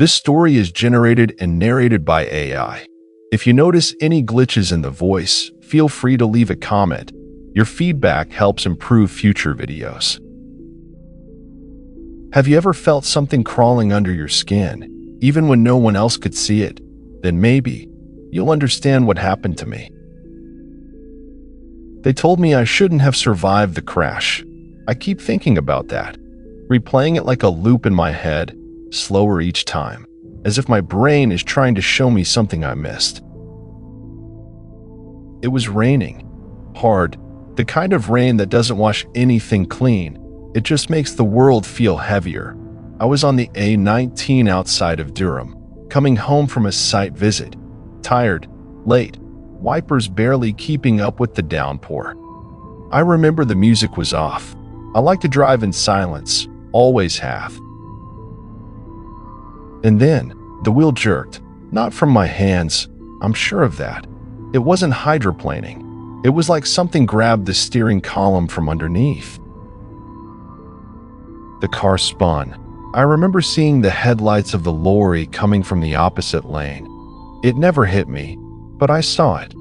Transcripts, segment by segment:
This story is generated and narrated by AI. If you notice any glitches in the voice, feel free to leave a comment. Your feedback helps improve future videos. Have you ever felt something crawling under your skin, even when no one else could see it? Then maybe you'll understand what happened to me. They told me I shouldn't have survived the crash. I keep thinking about that, replaying it like a loop in my head, slower each time, as if my brain is trying to show me something I missed. It was raining. Hard. The kind of rain that doesn't wash anything clean. It just makes the world feel heavier. I was on the A19 outside of Durham, coming home from a site visit. Tired, late, wipers barely keeping up with the downpour. I remember the music was off. I like to drive in silence, always have. And then, the wheel jerked, not from my hands, I'm sure of that. It wasn't hydroplaning. It was like something grabbed the steering column from underneath. The car spun. I remember seeing the headlights of the lorry coming from the opposite lane. It never hit me, but I saw it.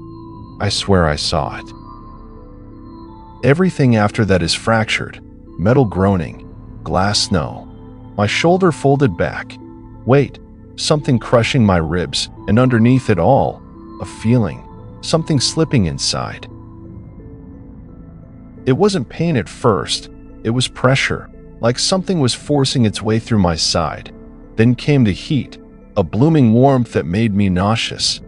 I swear I saw it. Everything after that is fractured, metal groaning, glass snow. My shoulder folded back. Wait, something crushing my ribs, and underneath it all, a feeling, something slipping inside. It wasn't pain at first, it was pressure, like something was forcing its way through my side. Then came the heat, a blooming warmth that made me nauseous.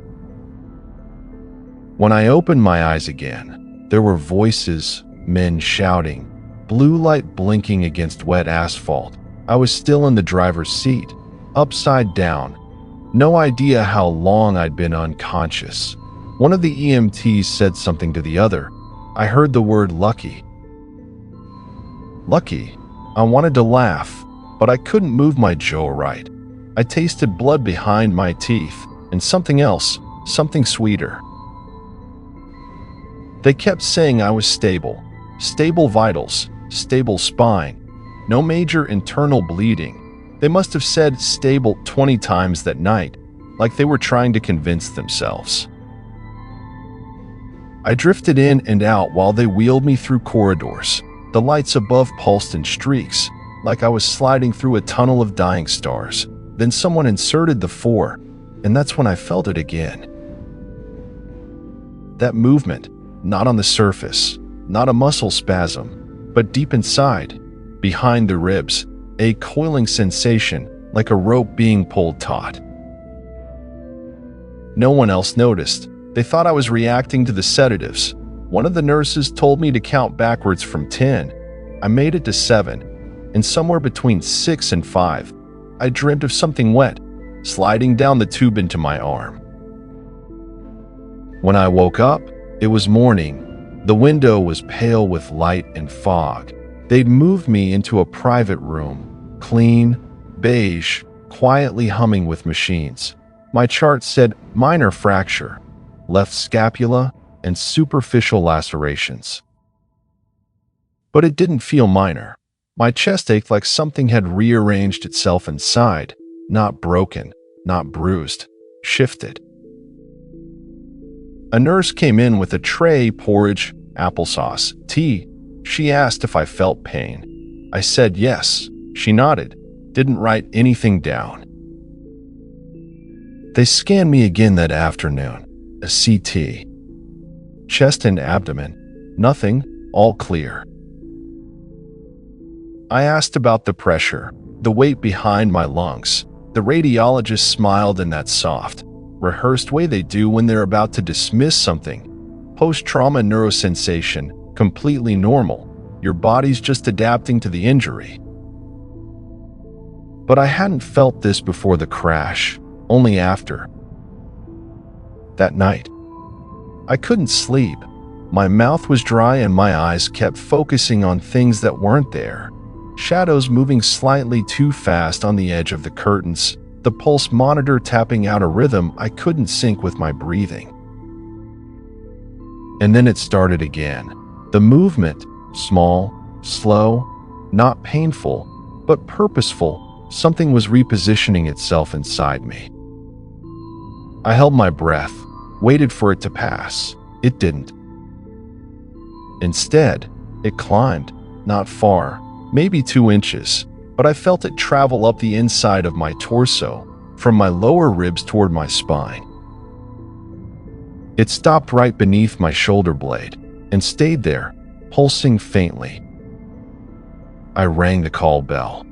When I opened my eyes again, there were voices, men shouting, blue light blinking against wet asphalt. I was still in the driver's seat, upside down. No idea how long I'd been unconscious. One of the EMTs said something to the other. I heard the word lucky. Lucky. I wanted to laugh, but I couldn't move my jaw right. I tasted blood behind my teeth, and something else, something sweeter. They kept saying I was stable. Stable vitals, stable spine, no major internal bleeding. They must have said stable 20 times that night, like they were trying to convince themselves. I drifted in and out while they wheeled me through corridors. The lights above pulsed in streaks, like I was sliding through a tunnel of dying stars. Then someone inserted the 4, and that's when I felt it again. That movement, not on the surface, not a muscle spasm, but deep inside, behind the ribs, a coiling sensation like a rope being pulled taut. No one else noticed. They thought I was reacting to the sedatives. One of the nurses told me to count backwards from 10. I made it to 7, and somewhere between 6 and 5, I dreamt of something wet, sliding down the tube into my arm. When I woke up, it was morning. The window was pale with light and fog. They'd moved me into a private room, clean, beige, quietly humming with machines. My chart said minor fracture, left scapula, and superficial lacerations. But it didn't feel minor. My chest ached like something had rearranged itself inside, not broken, not bruised, shifted. A nurse came in with a tray, porridge, applesauce, tea. She asked if I felt pain. I said yes. She nodded, didn't write anything down. They scanned me again that afternoon, a CT. Chest and abdomen, nothing, all clear. I asked about the pressure, the weight behind my lungs. The radiologist smiled in that soft, rehearsed way they do when they're about to dismiss something. Post-trauma neurosensation, completely normal. Your body's just adapting to the injury. But I hadn't felt this before the crash, only after. That night, I couldn't sleep. My mouth was dry and my eyes kept focusing on things that weren't there. Shadows moving slightly too fast on the edge of the curtains, the pulse monitor tapping out a rhythm I couldn't sync with my breathing. And then it started again. The movement, small, slow, not painful, but purposeful, Something was repositioning itself inside me. I held my breath, waited for it to pass. It didn't. Instead, it climbed, not far, maybe 2 inches, but I felt it travel up the inside of my torso, from my lower ribs toward my spine. It stopped right beneath my shoulder blade and stayed there, pulsing faintly. I rang the call bell.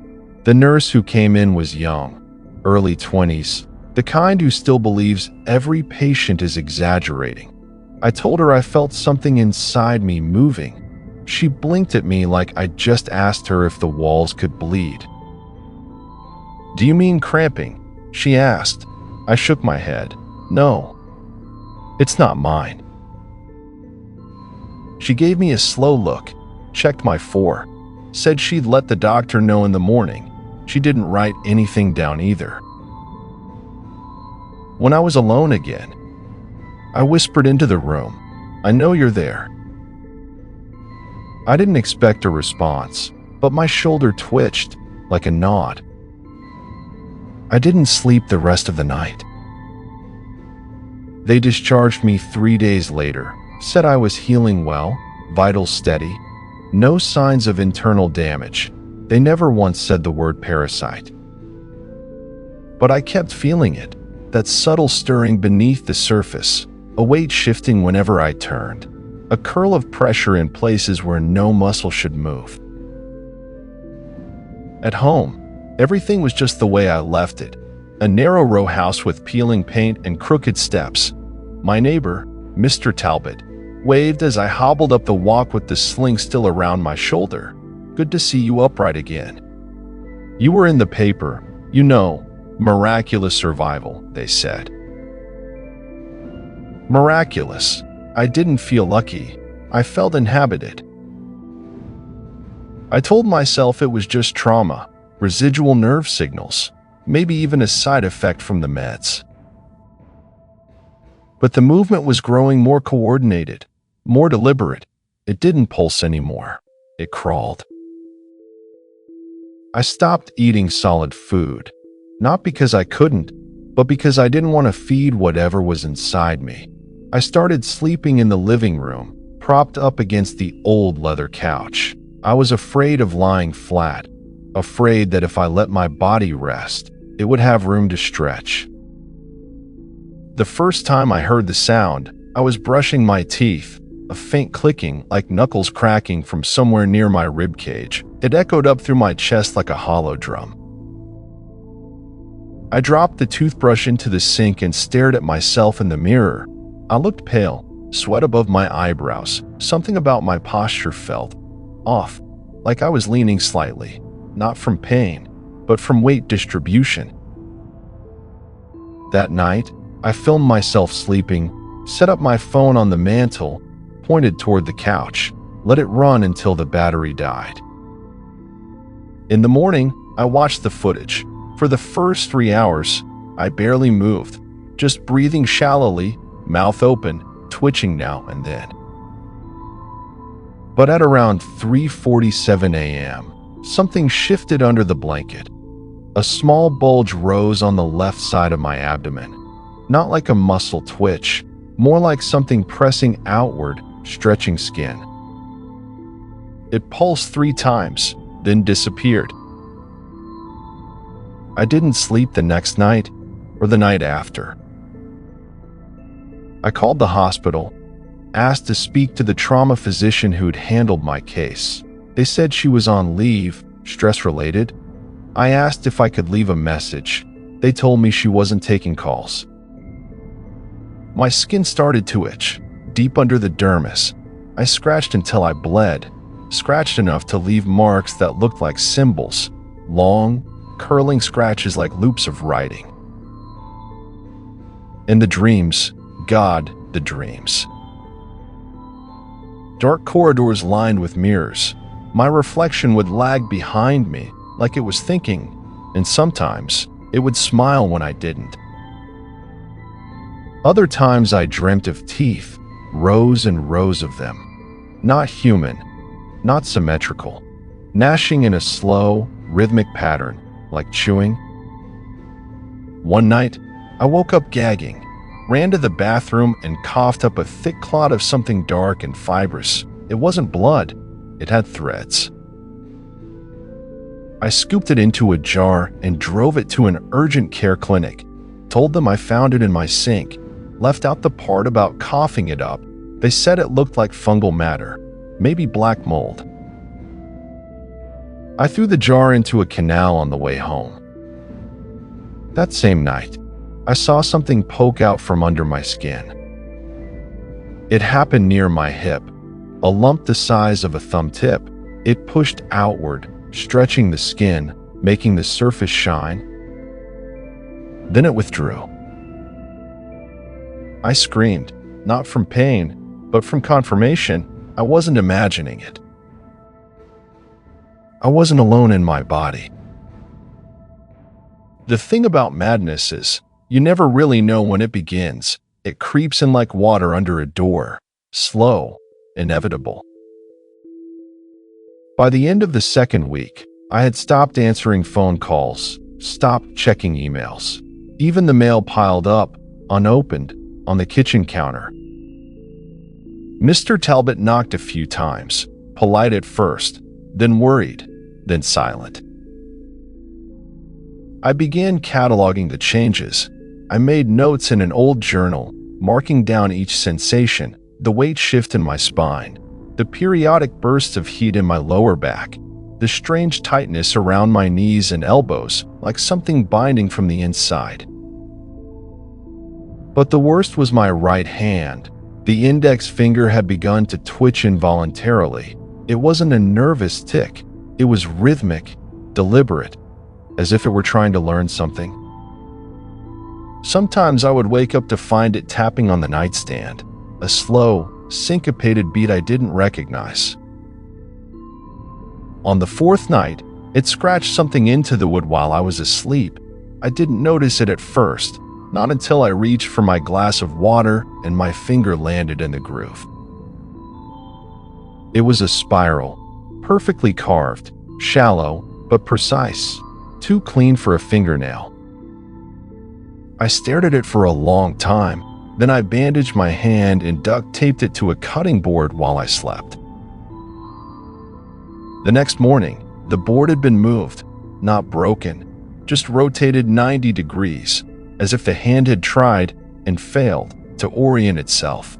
The nurse who came in was young, early 20s, the kind who still believes every patient is exaggerating. I told her I felt something inside me moving. She blinked at me like I'd just asked her if the walls could bleed. "Do you mean cramping?" she asked. I shook my head. "No, it's not mine." She gave me a slow look, checked my FOR, said she'd let the doctor know in the morning. She didn't write anything down either. When I was alone again, I whispered into the room, "I know you're there." I didn't expect a response, but my shoulder twitched, like a nod. I didn't sleep the rest of the night. They discharged me 3 days later, said I was healing well, vitals steady, no signs of internal damage. They never once said the word parasite. But I kept feeling it, that subtle stirring beneath the surface, a weight shifting whenever I turned, a curl of pressure in places where no muscle should move. At home, everything was just the way I left it, a narrow row house with peeling paint and crooked steps. My neighbor, Mr. Talbot, waved as I hobbled up the walk with the sling still around my shoulder. "Good to see you upright again. You were in the paper, you know, miraculous survival," they said. Miraculous. I didn't feel lucky. I felt inhabited. I told myself it was just trauma, residual nerve signals, maybe even a side effect from the meds. But the movement was growing more coordinated, more deliberate. It didn't pulse anymore. It crawled. I stopped eating solid food, not because I couldn't, but because I didn't want to feed whatever was inside me. I started sleeping in the living room, propped up against the old leather couch. I was afraid of lying flat, afraid that if I let my body rest, it would have room to stretch. The first time I heard the sound, I was brushing my teeth, a faint clicking like knuckles cracking from somewhere near my rib cage. It echoed up through my chest like a hollow drum. I dropped the toothbrush into the sink and stared at myself in the mirror. I looked pale, sweat above my eyebrows. Something about my posture felt off, like I was leaning slightly, not from pain, but from weight distribution. That night, I filmed myself sleeping, set up my phone on the mantle, pointed toward the couch, let it run until the battery died. In the morning, I watched the footage. For the first 3 hours, I barely moved, just breathing shallowly, mouth open, twitching now and then. But at around 3:47 a.m., something shifted under the blanket. A small bulge rose on the left side of my abdomen, not like a muscle twitch, more like something pressing outward, stretching skin. It pulsed 3 times, then disappeared. I didn't sleep the next night or the night after. I called the hospital, asked to speak to the trauma physician who'd handled my case. They said she was on leave, stress-related. I asked if I could leave a message. They told me she wasn't taking calls. My skin started to itch, deep under the dermis. I scratched until I bled, scratched enough to leave marks that looked like symbols, long, curling scratches like loops of writing. In the dreams, God, the dreams. Dark corridors lined with mirrors. My reflection would lag behind me like it was thinking, and sometimes it would smile when I didn't. Other times I dreamt of teeth, rows and rows of them. Not human, not symmetrical, gnashing in a slow, rhythmic pattern, like chewing. One night, I woke up gagging, ran to the bathroom and coughed up a thick clot of something dark and fibrous. It wasn't blood, it had threads. I scooped it into a jar and drove it to an urgent care clinic. Told them I found it in my sink, left out the part about coughing it up. They said it looked like fungal matter, maybe black mold. I threw the jar into a canal on the way home. That same night, I saw something poke out from under my skin. It happened near my hip, a lump the size of a thumb tip. It pushed outward, stretching the skin, making the surface shine. Then it withdrew. I screamed, not from pain, but from confirmation. I wasn't imagining it. I wasn't alone in my body. The thing about madness is, you never really know when it begins. It creeps in like water under a door, slow, inevitable. By the end of the second week, I had stopped answering phone calls, stopped checking emails. Even the mail piled up, unopened, on the kitchen counter. Mr. Talbot knocked a few times, polite at first, then worried, then silent. I began cataloging the changes. I made notes in an old journal, marking down each sensation, the weight shift in my spine, the periodic bursts of heat in my lower back, the strange tightness around my knees and elbows, like something binding from the inside. But the worst was my right hand. The index finger had begun to twitch involuntarily. It wasn't a nervous tick. It was rhythmic, deliberate, as if it were trying to learn something. Sometimes I would wake up to find it tapping on the nightstand, a slow, syncopated beat I didn't recognize. On the fourth night, it scratched something into the wood while I was asleep. I didn't notice it at first, not until I reached for my glass of water and my finger landed in the groove. It was a spiral, perfectly carved, shallow, but precise, too clean for a fingernail. I stared at it for a long time, then I bandaged my hand and duct taped it to a cutting board while I slept. The next morning, the board had been moved, not broken, just rotated 90 degrees, as if the hand had tried and failed to orient itself.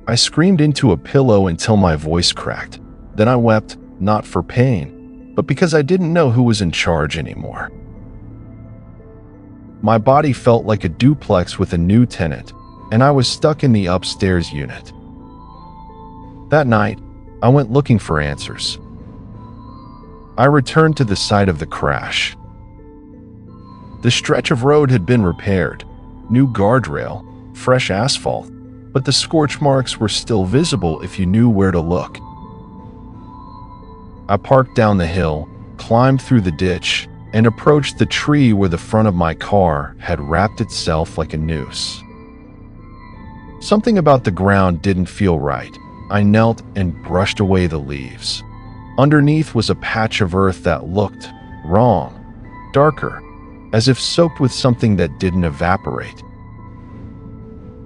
I screamed into a pillow until my voice cracked. Then I wept, not for pain, but because I didn't know who was in charge anymore. My body felt like a duplex with a new tenant, and I was stuck in the upstairs unit. That night, I went looking for answers. I returned to the site of the crash. The stretch of road had been repaired, new guardrail, fresh asphalt, but the scorch marks were still visible if you knew where to look. I parked down the hill, climbed through the ditch, and approached the tree where the front of my car had wrapped itself like a noose. Something about the ground didn't feel right. I knelt and brushed away the leaves. Underneath was a patch of earth that looked wrong, darker, as if soaked with something that didn't evaporate.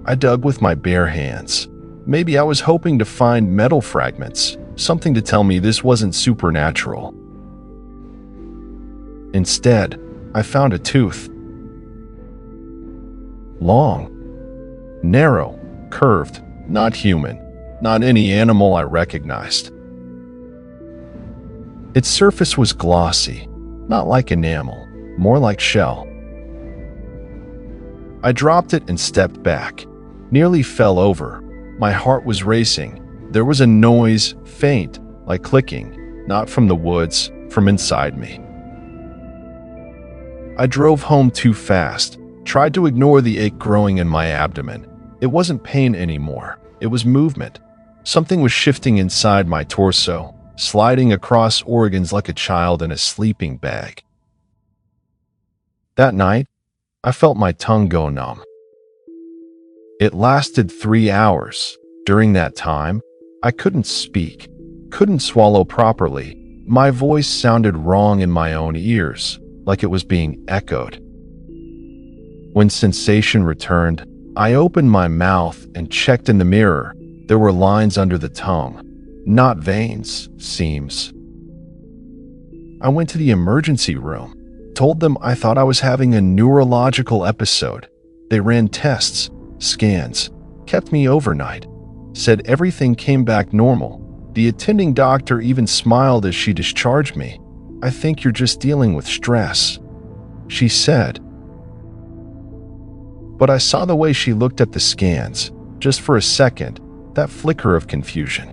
I dug with my bare hands. Maybe I was hoping to find metal fragments, something to tell me this wasn't supernatural. Instead, I found a tooth. Long, narrow, curved, not human, not any animal I recognized. Its surface was glossy, not like enamel, more like shell. I dropped it and stepped back, nearly fell over. My heart was racing. There was a noise, faint, like clicking, not from the woods, from inside me. I drove home too fast, tried to ignore the ache growing in my abdomen. It wasn't pain anymore, it was movement. Something was shifting inside my torso, sliding across organs like a child in a sleeping bag. That night, I felt my tongue go numb. It lasted 3 hours. During that time, I couldn't speak, couldn't swallow properly. My voice sounded wrong in my own ears, like it was being echoed. When sensation returned, I opened my mouth and checked in the mirror. There were lines under the tongue, not veins, seams. I went to the emergency room, told them I thought I was having a neurological episode. They ran tests, scans, kept me overnight, said everything came back normal. The attending doctor even smiled as she discharged me. "I think you're just dealing with stress," she said. But I saw the way she looked at the scans, just for a second, that flicker of confusion.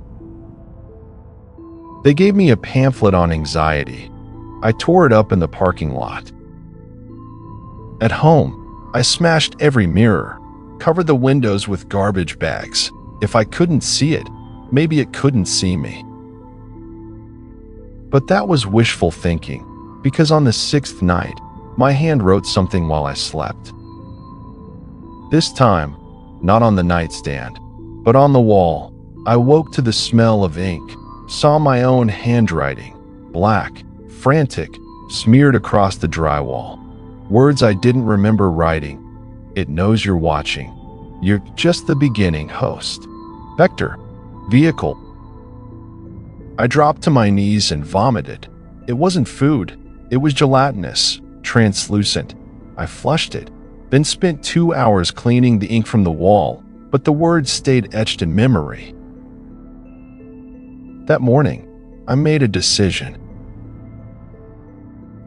They gave me a pamphlet on anxiety. I tore it up in the parking lot. At home, I smashed every mirror, covered the windows with garbage bags. If I couldn't see it, maybe it couldn't see me. But that was wishful thinking, because on the 6th night, my hand wrote something while I slept. This time, not on the nightstand, but on the wall. I woke to the smell of ink, saw my own handwriting, black, frantic, smeared across the drywall. Words I didn't remember writing. "It knows you're watching. You're just the beginning host. Vector. Vehicle." I dropped to my knees and vomited. It wasn't food. It was gelatinous, translucent. I flushed it, then spent 2 hours cleaning the ink from the wall, but the words stayed etched in memory. That morning, I made a decision.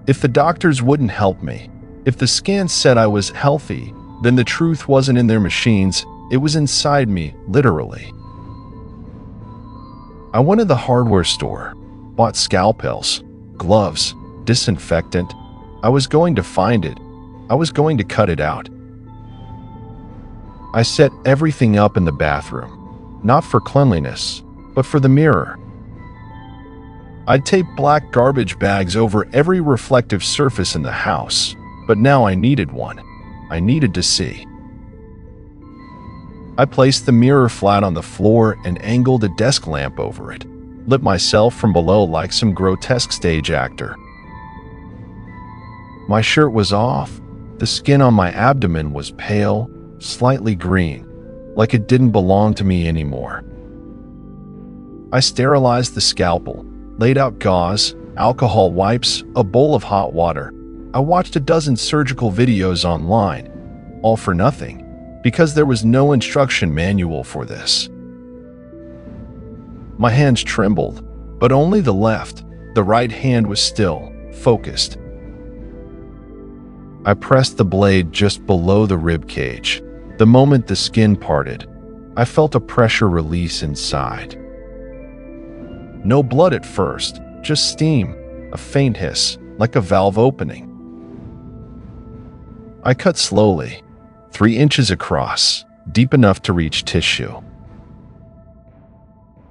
If the doctors wouldn't help me, if the scans said I was healthy, then the truth wasn't in their machines, it was inside me, literally. I went to the hardware store, bought scalpels, gloves, disinfectant. I was going to find it. I was going to cut it out. I set everything up in the bathroom, not for cleanliness, but for the mirror. I'd taped black garbage bags over every reflective surface in the house, but now I needed one. I needed to see. I placed the mirror flat on the floor and angled a desk lamp over it, lit myself from below like some grotesque stage actor. My shirt was off. The skin on my abdomen was pale, slightly green, like it didn't belong to me anymore. I sterilized the scalpel, laid out gauze, alcohol wipes, a bowl of hot water. I watched a dozen surgical videos online, all for nothing, because there was no instruction manual for this. My hands trembled, but only the left. The right hand was still, focused. I pressed the blade just below the rib cage. The moment the skin parted, I felt a pressure release inside. No blood at first, just steam, a faint hiss, like a valve opening. I cut slowly, 3 inches across, deep enough to reach tissue.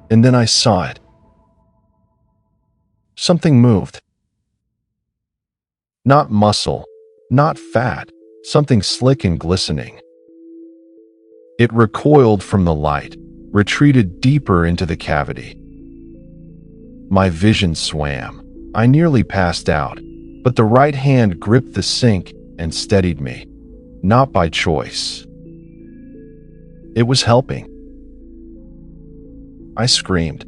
And then I saw it. Something moved. Not muscle, not fat, something slick and glistening. It recoiled from the light, retreated deeper into the cavity. My vision swam. I nearly passed out, but the right hand gripped the sink and steadied me, not by choice. It was helping. I screamed.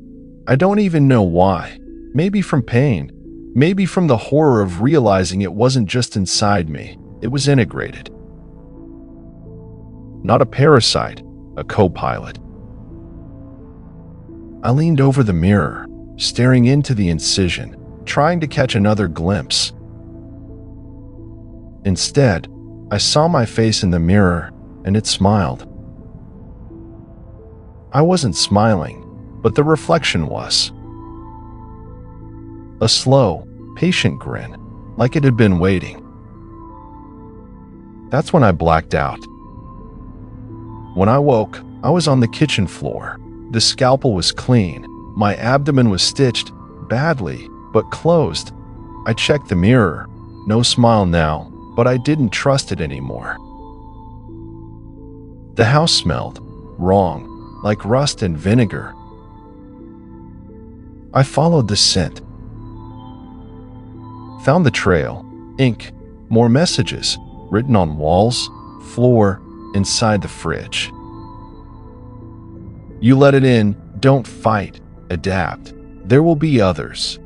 I don't even know why. Maybe from pain. Maybe from the horror of realizing it wasn't just inside me. It was integrated. Not a parasite, a co-pilot. I leaned over the mirror, staring into the incision, trying to catch another glimpse. Instead, I saw my face in the mirror, and it smiled. I wasn't smiling, but the reflection was. A slow, patient grin, like it had been waiting. That's when I blacked out. When I woke, I was on the kitchen floor. The scalpel was clean. My abdomen was stitched, badly, but closed. I checked the mirror. No smile now, but I didn't trust it anymore. The house smelled wrong, like rust and vinegar. I followed the scent. Found the trail, ink, more messages, written on walls, floor, inside the fridge. You let it in, don't fight, adapt. There will be others.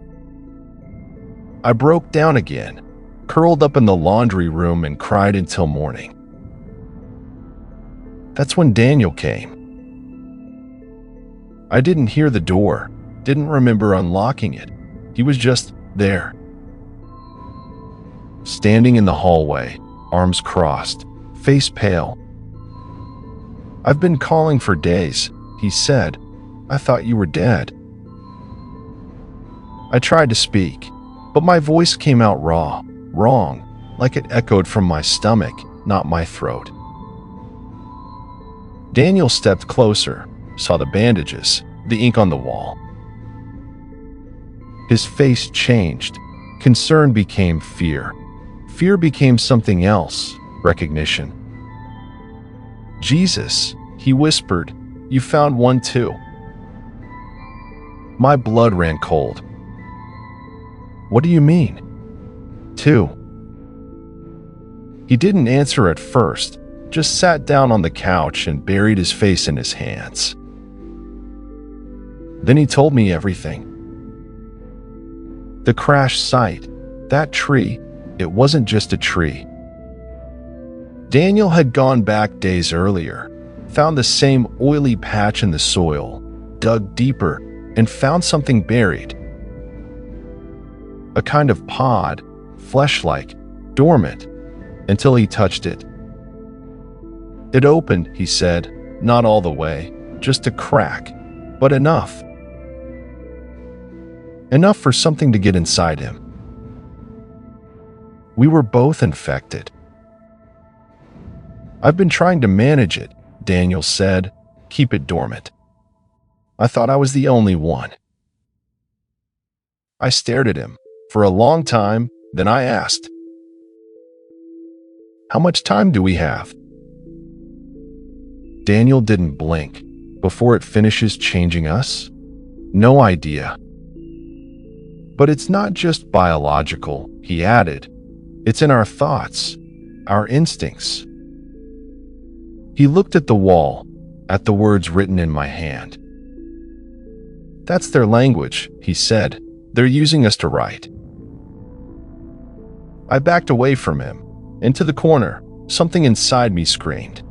I broke down again, curled up in the laundry room and cried until morning. That's when Daniel came. I didn't hear the door, didn't remember unlocking it. He was just there. Standing in the hallway, arms crossed, face pale. I've been calling for days, he said. I thought you were dead. I tried to speak, but my voice came out raw, wrong, like it echoed from my stomach, not my throat. Daniel stepped closer, saw the bandages, the ink on the wall. His face changed. Concern became fear. Fear became something else, recognition. Jesus, he whispered, you found one too. My blood ran cold. What do you mean? Two. He didn't answer at first, just sat down on the couch and buried his face in his hands. Then he told me everything. The crash site, that tree, it wasn't just a tree. Daniel had gone back days earlier, found the same oily patch in the soil, dug deeper, and found something buried. A kind of pod, flesh-like, dormant, until he touched it. It opened, he said, not all the way, just a crack, but enough. Enough for something to get inside him. We were both infected. I've been trying to manage it, Daniel said, keep it dormant. I thought I was the only one. I stared at him for a long time, then I asked, how much time do we have? Daniel didn't blink. Before it finishes changing us? No idea. But it's not just biological, he added. It's in our thoughts, our instincts. He looked at the wall, at the words written in my hand. That's their language, he said. They're using us to write. I backed away from him, into the corner. Something inside me screamed.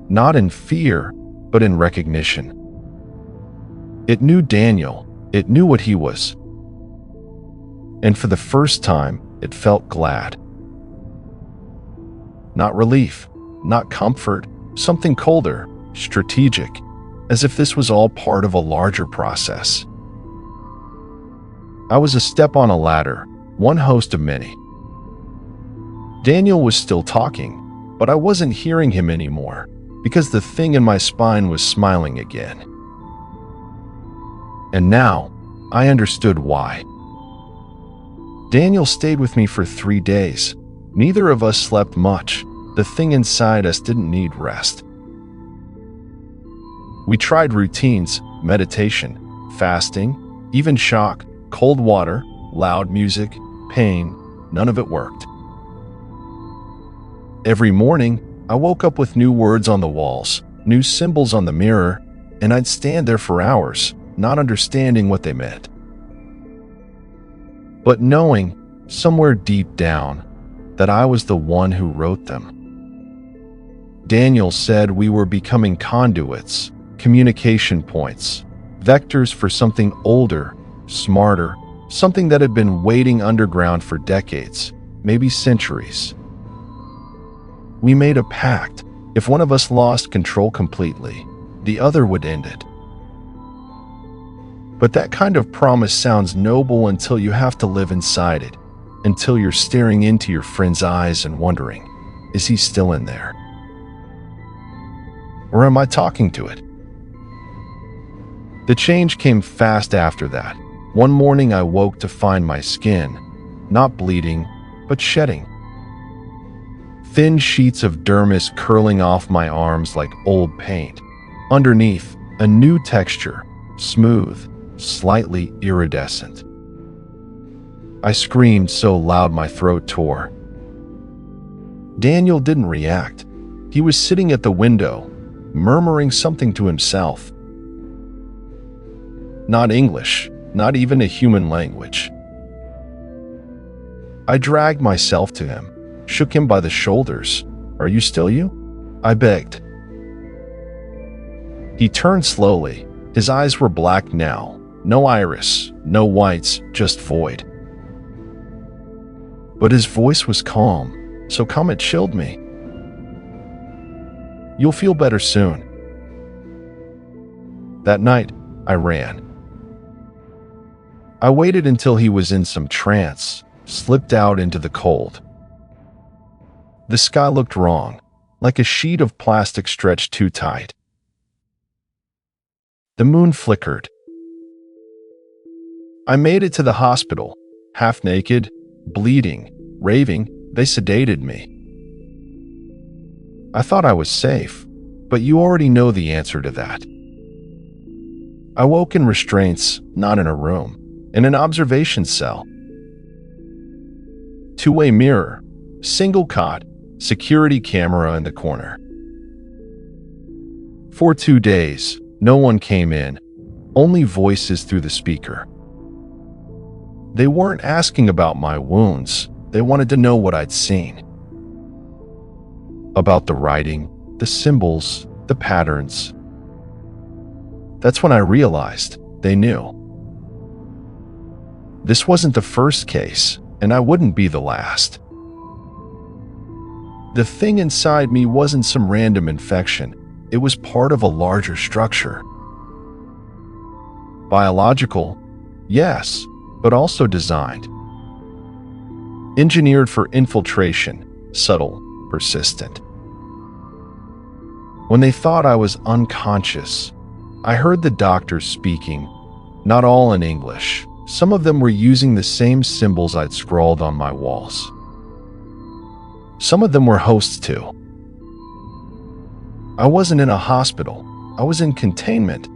Not in fear, but in recognition. It knew Daniel. It knew what he was. And for the first time, it felt glad. Not relief, not comfort, something colder, strategic, as if this was all part of a larger process. I was a step on a ladder, one host of many. Daniel was still talking, but I wasn't hearing him anymore, because the thing in my spine was smiling again. And now, I understood why. Daniel stayed with me for 3 days. Neither of us slept much. The thing inside us didn't need rest. We tried routines, meditation, fasting, even shock, cold water, loud music, pain. None of it worked. Every morning, I woke up with new words on the walls, new symbols on the mirror, and I'd stand there for hours, not understanding what they meant. But knowing, somewhere deep down, that I was the one who wrote them. Daniel said we were becoming conduits, communication points, vectors for something older, smarter, something that had been waiting underground for decades, maybe centuries. We made a pact. If one of us lost control completely, the other would end it. But that kind of promise sounds noble until you have to live inside it, until you're staring into your friend's eyes and wondering, is he still in there? Or am I talking to it? The change came fast after that. One morning I woke to find my skin, not bleeding, but shedding. Thin sheets of dermis curling off my arms like old paint. Underneath, a new texture, smooth, slightly iridescent. I screamed so loud my throat tore. Daniel didn't react. He was sitting at the window, murmuring something to himself. Not English, not even a human language. I dragged myself to him, shook him by the shoulders. "Are you still you?" I begged. He turned slowly. His eyes were black now. No iris, no whites, just void. But his voice was calm, so calm it chilled me. "You'll feel better soon." That night, I ran. I waited until he was in some trance, slipped out into the cold. The sky looked wrong, like a sheet of plastic stretched too tight. The moon flickered. I made it to the hospital, half naked, bleeding, raving. They sedated me. I thought I was safe, but you already know the answer to that. I woke in restraints, not in a room, in an observation cell. Two-way mirror, single cot, security camera in the corner. For 2 days, no one came in, only voices through the speaker. They weren't asking about my wounds, they wanted to know what I'd seen. About the writing, the symbols, the patterns. That's when I realized they knew. This wasn't the first case, and I wouldn't be the last. The thing inside me wasn't some random infection. It was part of a larger structure. Biological, yes, but also designed. Engineered for infiltration, subtle, persistent. When they thought I was unconscious, I heard the doctors speaking, not all in English. Some of them were using the same symbols I'd scrawled on my walls. Some of them were hosts too. I wasn't in a hospital. I was in containment.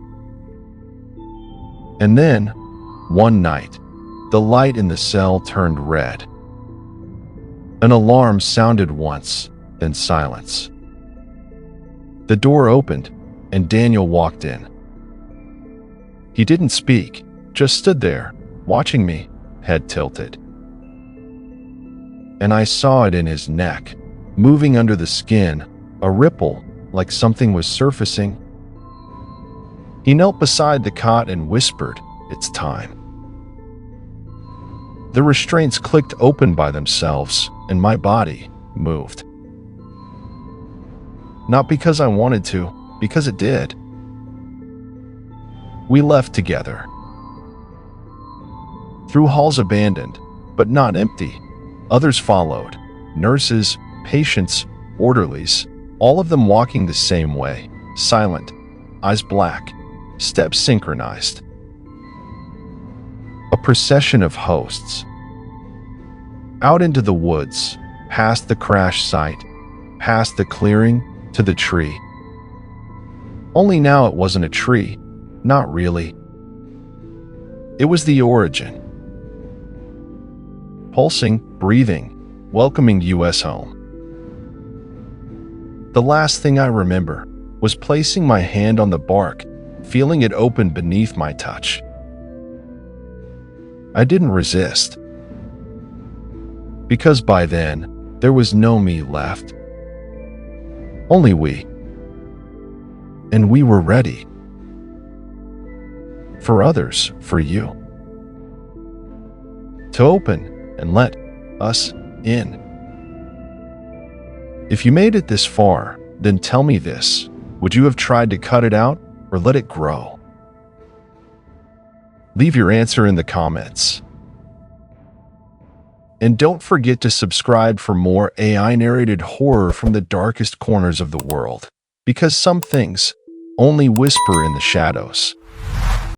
And then, one night, the light in the cell turned red. An alarm sounded once, then silence. The door opened, and Daniel walked in. He didn't speak, just stood there, watching me, head tilted. And I saw it in his neck, moving under the skin, a ripple, like something was surfacing. He knelt beside the cot and whispered, "It's time." The restraints clicked open by themselves, and my body moved. Not because I wanted to, because it did. We left together. Through halls abandoned, but not empty. Others followed. Nurses, patients, orderlies, all of them walking the same way, silent, eyes black, steps synchronized. A procession of hosts. Out into the woods, past the crash site, past the clearing, to the tree. Only now it wasn't a tree, not really. It was the origin. Pulsing, breathing, welcoming US home. The last thing I remember was placing my hand on the bark, feeling it open beneath my touch. I didn't resist. Because by then, there was no me left. Only we. And we were ready. For others, for you. To open and let us in. If you made it this far, then tell me this. Would you have tried to cut it out or let it grow? Leave your answer in the comments. And don't forget to subscribe for more AI-narrated horror from the darkest corners of the world. Because some things only whisper in the shadows.